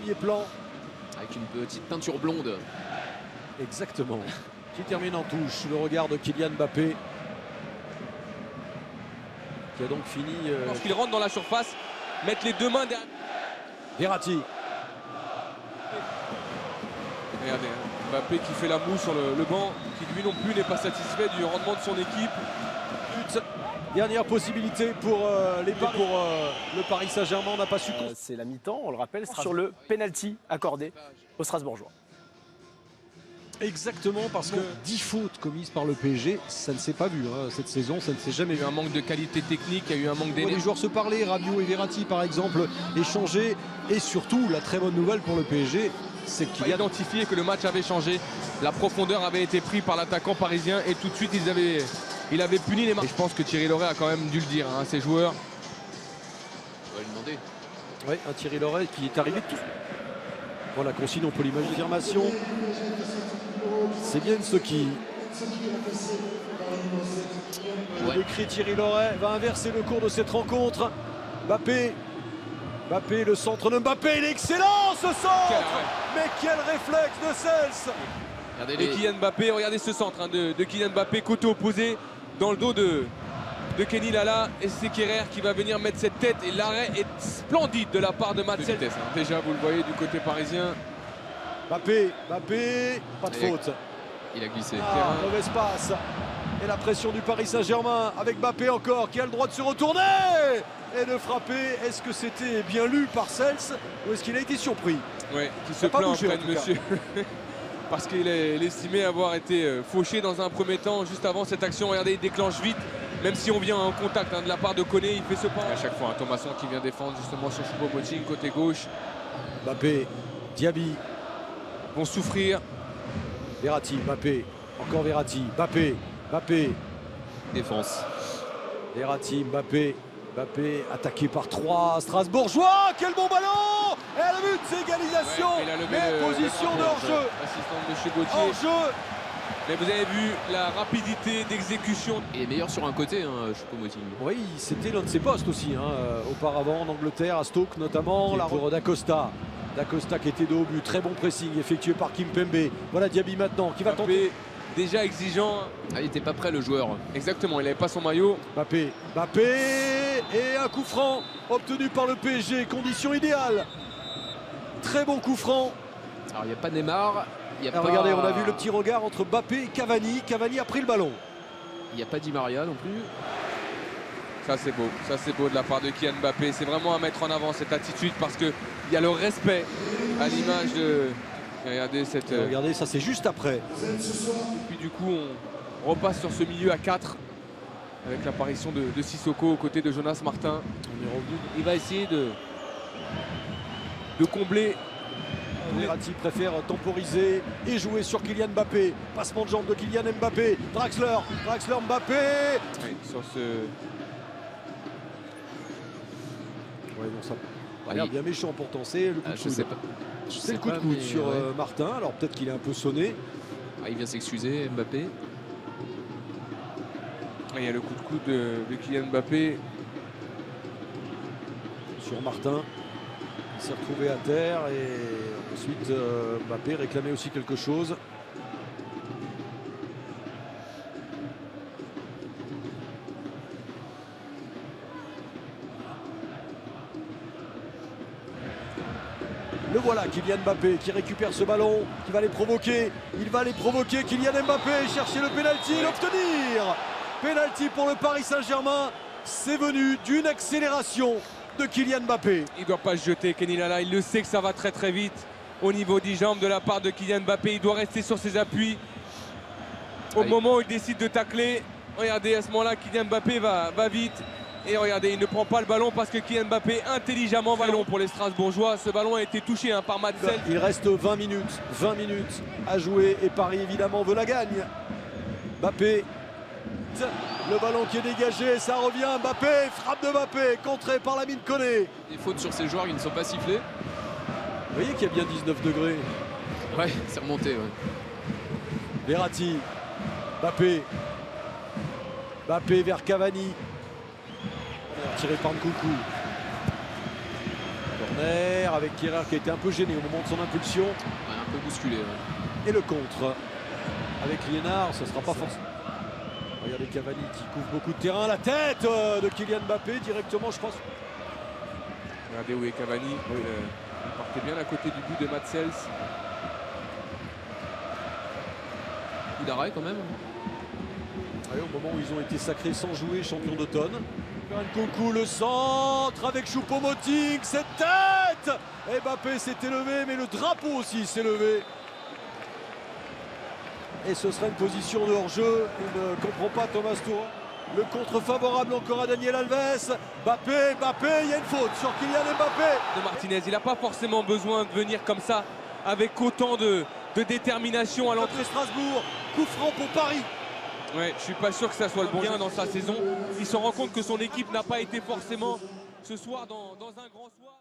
premier plan. Avec une petite teinture blonde. Exactement. Qui termine en touche. Le regard de Kylian Mbappé. Qui a donc fini... Lorsqu'il rentre dans la surface, mettre les deux mains derrière. Verratti. Regardez, Mbappé qui fait la moue sur le banc, qui lui non plus n'est pas satisfait du rendement de son équipe. Dernière possibilité pour le Paris Saint-Germain, on n'a pas su... C'est la mi-temps, on le rappelle, sur le penalty accordé aux Strasbourgeois. Exactement, parce que 10 fautes commises par le PSG, ça ne s'est pas vu cette saison, ça ne s'est jamais Il y vu. a eu un manque de qualité technique, il y a eu un manque On voit d'énergie. les joueurs se parler, Rabiot et Verratti par exemple, échanger. Et surtout, la très bonne nouvelle pour le PSG, c'est qu'il Il y a a... identifié que le match avait changé. La profondeur avait été prise par l'attaquant parisien et tout de suite il avait puni les marques. Et je pense que Thierry Loret a quand même dû le dire à ses joueurs. On va lui demander. Oui, un Thierry Loret qui est arrivé tout. Voilà, consigne, on peut l'imaginer. Affirmation. C'est bien ce qui... Ouais. Écrit Thierry Loret va inverser le cours de cette rencontre. Mbappé, le centre de Mbappé, il est excellent ce centre. Mais quel réflexe de Cels. Regardez Et les... Kylian Mbappé, regardez ce centre de Kylian Mbappé, côté opposé, dans le dos de Kenny Lala. Et c'est Kerrer qui va venir mettre cette tête. Et l'arrêt est splendide de la part de Matsel. Déjà, vous le voyez du côté parisien. Mbappé, pas de faute. Il a glissé. Mauvaise passe. Et la pression du Paris Saint-Germain avec Mbappé encore qui a le droit de se retourner et de frapper. Est-ce que c'était bien lu par Cels ou est-ce qu'il a été surpris? Oui, qui se plaint auprès de monsieur. Parce qu'il est estimé avoir été fauché dans un premier temps juste avant cette action. Regardez, il déclenche vite. Même si on vient en contact de la part de Koné, il fait ce pas. À chaque fois, Thomasson qui vient défendre justement sur Choupo-Moting côté gauche. Mbappé, Diaby. Vont souffrir. Verratti, Mbappé, encore Verratti, Mbappé. Défense. Verratti, Mbappé, attaqué par 3 Strasbourgeois. Quel bon ballon. Et le but, c'est égalisation. Mais position de hors-jeu. Assistant de M. Gauthier. Hors-jeu. Mais vous avez vu la rapidité d'exécution. Il est meilleur sur un côté, Choupo-Moting. Oui, c'était l'un de ses postes aussi, auparavant en Angleterre, à Stoke notamment. La pour d'Acosta. D'Acosta qui était de haut but, très bon pressing effectué par Kimpembe. Voilà Diaby maintenant qui va tenter. Déjà exigeant. Ah, il n'était pas prêt le joueur. Exactement, il n'avait pas son maillot. Mbappé et un coup franc obtenu par le PSG, condition idéale. Très bon coup franc. Alors il n'y a pas Neymar. Regardez, on a vu le petit regard entre Mbappé et Cavani. Cavani a pris le ballon. Il n'y a pas Di Maria non plus. Ça c'est beau de la part de Kylian Mbappé. C'est vraiment à mettre en avant cette attitude parce qu'il y a le respect à l'image de... Regardez cette... Regardez, ça c'est juste après. Et puis du coup on repasse sur ce milieu à 4 avec l'apparition de Sissoko aux côtés de Jonas Martin. On est revenu. Il va essayer de combler. Verratti préfère temporiser et jouer sur Kylian Mbappé. Passement de jambe de Kylian Mbappé. Draxler, Mbappé. Oui, sur ce... Ouais, non, ça a l'air bien méchant pourtant. C'est le coup de coude. C'est le coup de coude sur Martin. Alors peut-être qu'il est un peu sonné. Ah, il vient s'excuser, Mbappé. Il y a le coup de coude de Kylian Mbappé. Sur Martin. Il s'est retrouvé à terre et ensuite Mbappé réclamait aussi quelque chose. Le voilà, Kylian Mbappé qui récupère ce ballon, qui va les provoquer. Il va les provoquer, Kylian Mbappé, chercher le pénalty et l'obtenir. Pénalty pour le Paris Saint-Germain. C'est venu d'une accélération de Kylian Mbappé. Il ne doit pas se jeter, Kenny Lala. Il le sait que ça va très très vite au niveau des jambes de la part de Kylian Mbappé. Il doit rester sur ses appuis. Au moment où il décide de tacler, regardez, à ce moment-là, Kylian Mbappé va vite. Et regardez, il ne prend pas le ballon parce que Kylian Mbappé intelligemment ballon pour les Strasbourgeois. Ce ballon a été touché par Matsel. Il reste 20 minutes à jouer et Paris évidemment veut la gagne. Mbappé, le ballon qui est dégagé, ça revient. Mbappé, frappe de Mbappé, contré par Lamine Koné. Des fautes sur ces joueurs qui ne sont pas sifflés. Vous voyez qu'il y a bien 19 degrés. Ouais, c'est remonté. Ouais. Verratti, Mbappé vers Cavani. Tiré par Nkunku. Werner avec Kehrer qui a été un peu gêné au moment de son impulsion. Ouais, un peu bousculé. Ouais. Et le contre avec Liénard, ce ne sera pas forcément. Regardez Cavani qui couvre beaucoup de terrain. La tête de Kylian Mbappé directement, je pense. Regardez où est Cavani. Il partait bien à côté du but de Matsels. Coup d'arrêt quand même. Allez, au moment où ils ont été sacrés sans jouer champion d'automne. Coucou le centre avec Choupo-Moting, cette tête. Mbappé s'est élevé, mais le drapeau aussi s'est levé. Et ce sera une position de hors-jeu. Il ne comprend pas Thomas Tuchel. Le contre favorable encore à Daniel Alves. Mbappé, il y a une faute sur Kylian Mbappé. De Martinez, il n'a pas forcément besoin de venir comme ça avec autant de détermination à l'entrée. Contre Strasbourg, coup franc pour Paris. Ouais, je suis pas sûr que ça soit le bon bien dans sa saison. Il se rend compte que son équipe n'a pas été forcément ce soir dans un grand soir.